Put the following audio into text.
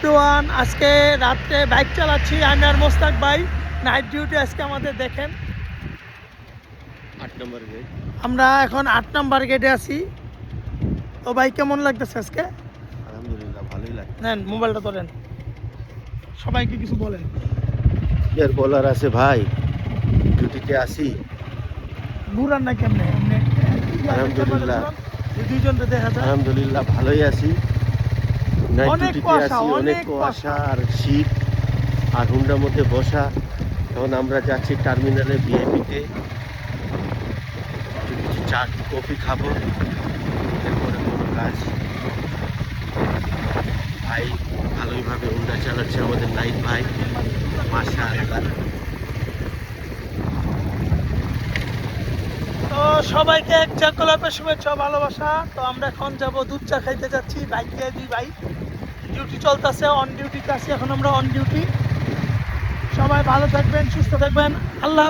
Everyone, আজকে রাত্রে bike চালাচ্ছি আমি আর মোস্তাক ভাই। নাইট ডিউটি আজকে আমাদের দেখেন 8 নম্বর গেট। আমরা এখন 8 নাম্বার গেটে আছি। তো ভাই কেমন লাগতেছে আজকে? আলহামদুলিল্লাহ ভালোই লাগে। নেন মোবাইলটা ধরেন, সবাইকে কিছু বলেন। এর বলার আছে ভাই, ডিউটিতে আসি। বুড়ান না কেমনে এমনি আলহামদুলিল্লাহ। দুইজন তো দেখা যায়। আলহামদুলিল্লাহ ভালোই আছি। নাইট অনেক ডিউটিতে কুয়াশা, আসি, অনেক অনেক কুয়াশা আর শীত আর হুন্ডার মধ্যে বসা। এখন আমরা যাচ্ছি টার্মিনালে ভিআইপিতে, কিছু চা কফি খাবো, এরপরে কোনো কাজ। ভাই ভালোইভাবে হুন্ডা চালাচ্ছে আমাদের নাইট ভাই, মাশাআল্লাহ। তো সবাইকে এক চা গোলাপের শুভেচ্ছা ভালোবাসা। তো আমরা এখন যাব দুধ চা খাইতে যাচ্ছি বাইক দিয়ে, দুই ভাই ডিউটি চলতেছে, অন ডিউটিতে আছি এখন আমরা, অন ডিউটি। সবাই ভালো থাকবেন, সুস্থ থাকবেন, আল্লাহ।